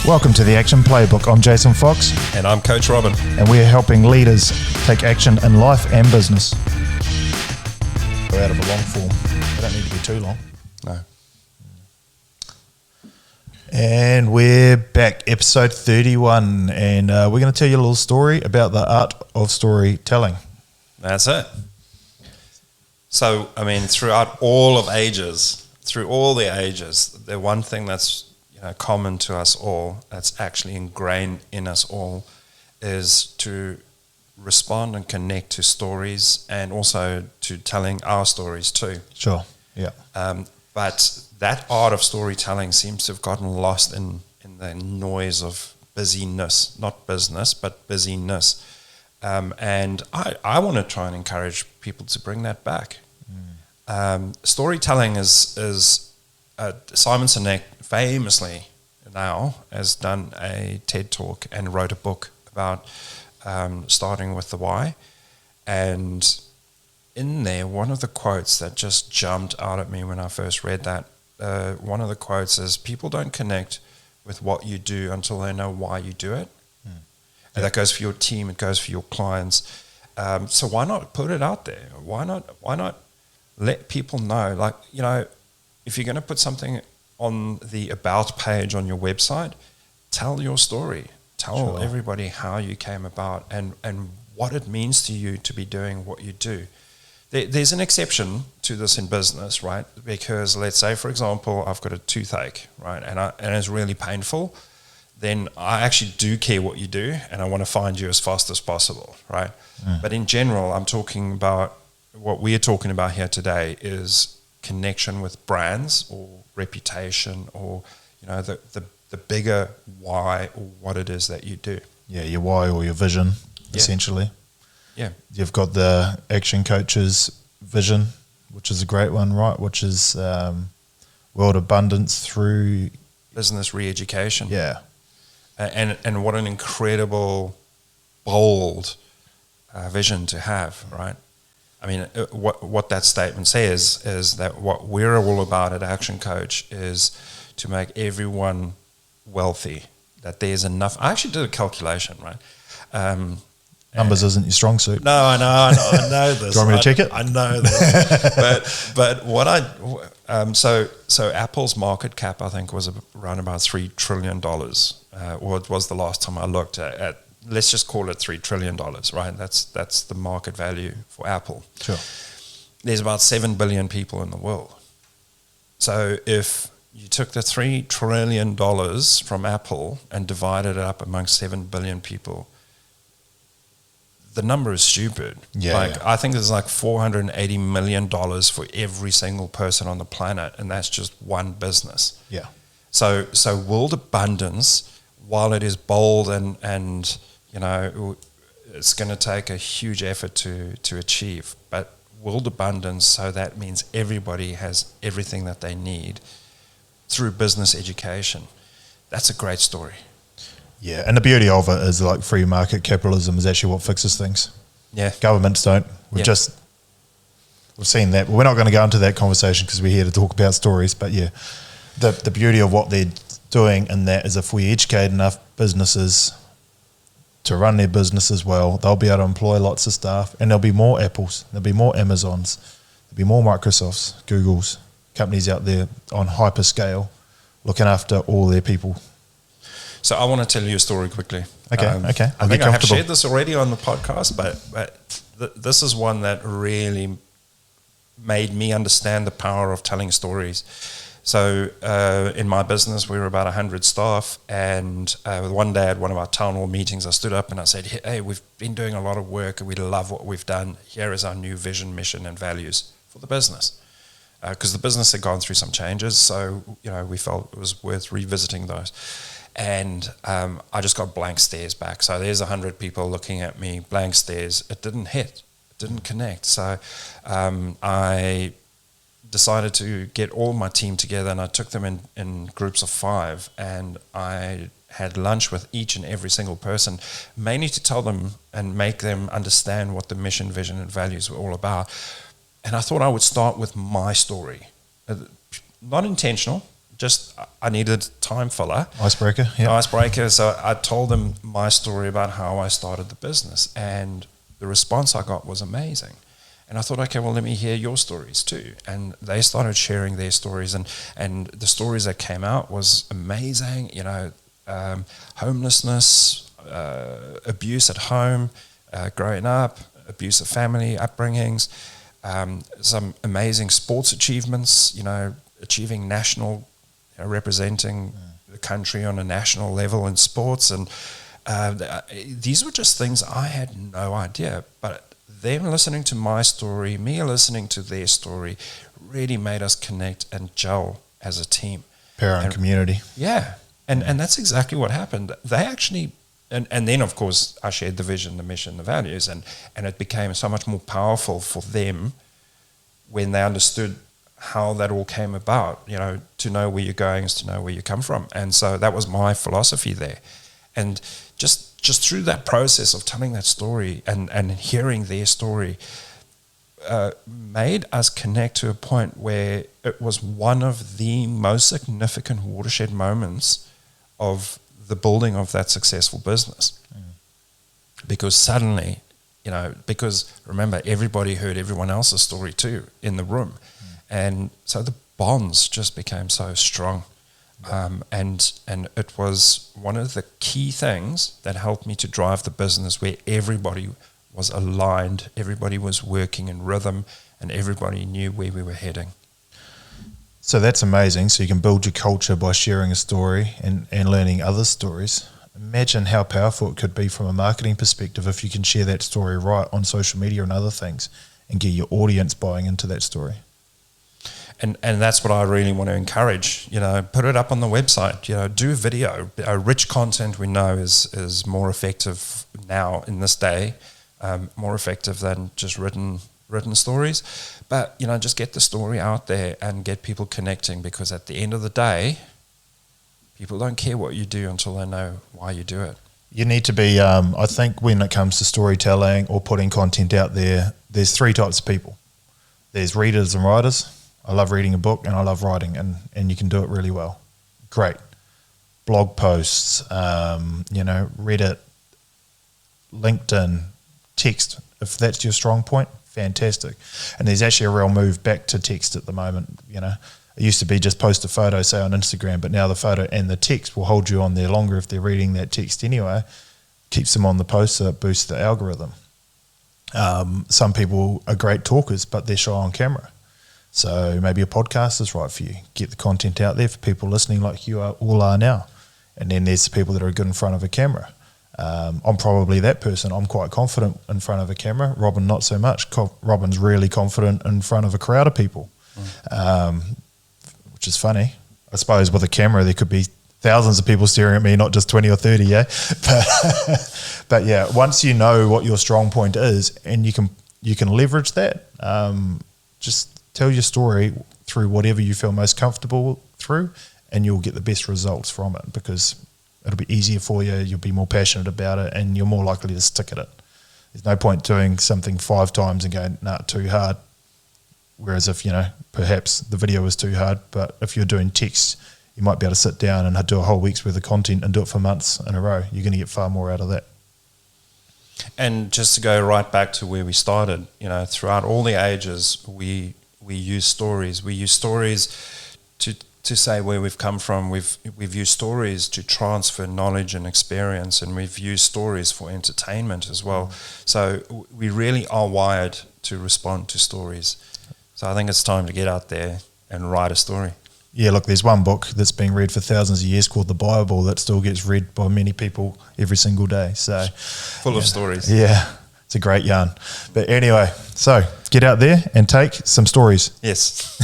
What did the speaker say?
Welcome to the Action Playbook. I'm Jason Fox. And I'm Coach Robin. And we're helping leaders take action in life and business. We're out of a long form. They don't need to be too long. No. And we're back, episode 31. And we're going to tell you a little story about the art of storytelling. That's it. So, throughout all the ages, the one thing that's common to us all, that's actually ingrained in us all, is to respond and connect to stories and also to telling our stories too. Sure, yeah. But that art of storytelling seems to have gotten lost in the noise of busyness, not business, but busyness. And I want to try and encourage people to bring that back. Storytelling is Simon Sinek famously now has done a TED Talk and wrote a book about starting with the why. And in there, one of the quotes that just jumped out at me when I first read that, one of the quotes is, people don't connect with what you do until they know why you do it. And that goes for your team, it goes for your clients. So why not put it out there? Why not let people know? Like, if you're going to put something on the about page on your website, tell your story. Tell everybody how you came about and what it means to you to be doing what you do. There's an exception to this in business, right? Because let's say, for example, I've got a toothache, right? And it's really painful. Then I actually do care what you do, and I want to find you as fast as possible, right? But in general, I'm talking about what we're talking about here today is connection with brands or reputation or, the bigger why or what it is that you do. Yeah, your why or your vision, essentially. Yeah. You've got the Action Coach's vision, which is a great one, right? Which is world abundance through business re-education. Yeah. And what an incredible, bold vision to have, right? What that statement says is that what we're all about at Action Coach is to make everyone wealthy, that there's enough. I actually did a calculation, right? Numbers isn't your strong suit. No, I know this. Do you want me to check it? I know this. but what so Apple's market cap, I think, was around about $3 trillion. Or it was the last time I looked at. Let's just call it $3 trillion, right? That's the market value for Apple. Sure. There's about 7 billion people in the world. So if you took the $3 trillion from Apple and divided it up amongst 7 billion people, the number is stupid. I think there's like $480 million for every single person on the planet, and that's just one business. Yeah. So world abundance, while it is bold and it's going to take a huge effort to achieve, but world abundance, so that means everybody has everything that they need through business education. That's a great story. Yeah, and the beauty of it is like free market capitalism is actually what fixes things. Yeah. Governments don't. We've seen that. But we're not going to go into that conversation because we're here to talk about stories. But yeah, the beauty of what they're doing in that is if we educate enough businesses to run their businesses well, they'll be able to employ lots of staff, and there'll be more Apples, there'll be more Amazons, there'll be more Microsofts, Googles, companies out there on hyper scale looking after all their people. So I want to tell you a story quickly. Okay. I think I have shared this already on the podcast, but this is one that really made me understand the power of telling stories. So in my business, we were about 100 staff, and one day at one of our town hall meetings, I stood up and I said, hey, we've been doing a lot of work and we love what we've done. Here is our new vision, mission, and values for the business. Because the business had gone through some changes, so we felt it was worth revisiting those. And I just got blank stares back. So there's 100 people looking at me, blank stares. It didn't hit. It didn't connect. So I decided to get all my team together, and I took them in groups of 5, and I had lunch with each and every single person, mainly to tell them and make them understand what the mission, vision, and values were all about. And I thought I would start with my story. Not intentional, I needed time filler. Icebreaker, yeah. Icebreaker. So I told them my story about how I started the business, and the response I got was amazing. And I thought, okay, well, let me hear your stories too. And they started sharing their stories, and the stories that came out was amazing. You know, homelessness, abuse at home, growing up, abusive family upbringings, some amazing sports achievements, you know, achieving national, representing the country on a national level in sports. And these were just things I had no idea. But them listening to my story, me listening to their story, really made us connect and gel as a team. Power and community. Yeah. And that's exactly what happened. They actually... And then, of course, I shared the vision, the mission, the values, and it became so much more powerful for them when they understood how that all came about. You know, to know where you're going is to know where you come from. And so that was my philosophy there. And just through that process of telling that story and hearing their story made us connect to a point where it was one of the most significant watershed moments of the building of that successful business. Because suddenly, you know, because remember, everybody heard everyone else's story too in the room. And so the bonds just became so strong. And it was one of the key things that helped me to drive the business, where everybody was aligned, everybody was working in rhythm, and everybody knew where we were heading. So that's amazing. So you can build your culture by sharing a story and learning other stories. Imagine how powerful it could be from a marketing perspective if you can share that story right on social media and other things and get your audience buying into that story. And that's what I really want to encourage. You know, put it up on the website. You know, do video. Rich content we know is more effective now in this day, more effective than just written stories. But, you know, just get the story out there and get people connecting, because at the end of the day, people don't care what you do until they know why you do it. You need to be, I think when it comes to storytelling or putting content out there, there's three types of people. There's readers and writers. I love reading a book and I love writing, and you can do it really well. Great. Blog posts, you know, Reddit, LinkedIn, text. If that's your strong point, fantastic. And there's actually a real move back to text at the moment. You know, it used to be just post a photo, say on Instagram, but now the photo and the text will hold you on there longer if they're reading that text anyway. Keeps them on the post, so it boosts the algorithm. Some people are great talkers, but they're shy on camera. So maybe a podcast is right for you. Get the content out there for people listening like you all are now. And then there's the people that are good in front of a camera. I'm probably that person. I'm quite confident in front of a camera. Robin, not so much. Robin's really confident in front of a crowd of people, which is funny. I suppose with a camera, there could be thousands of people staring at me, not just 20 or 30, yeah? But yeah, once you know what your strong point is and you can leverage that, just tell your story through whatever you feel most comfortable through, and you'll get the best results from it, because it'll be easier for you, you'll be more passionate about it, and you're more likely to stick at it. There's no point doing something 5 times and going, nah, too hard. Whereas if, you know, perhaps the video is too hard, but if you're doing text, you might be able to sit down and do a whole week's worth of content and do it for months in a row. You're going to get far more out of that. And just to go right back to where we started, you know, throughout all the ages, we use stories. We use stories to say where we've come from. We've used stories to transfer knowledge and experience, and we've used stories for entertainment as well. So we really are wired to respond to stories. So I think it's time to get out there and write a story. Yeah, look, there's one book that's been read for thousands of years called the Bible that still gets read by many people every single day. So full of stories. Yeah, it's a great yarn. But anyway, so get out there and take some stories. Yes.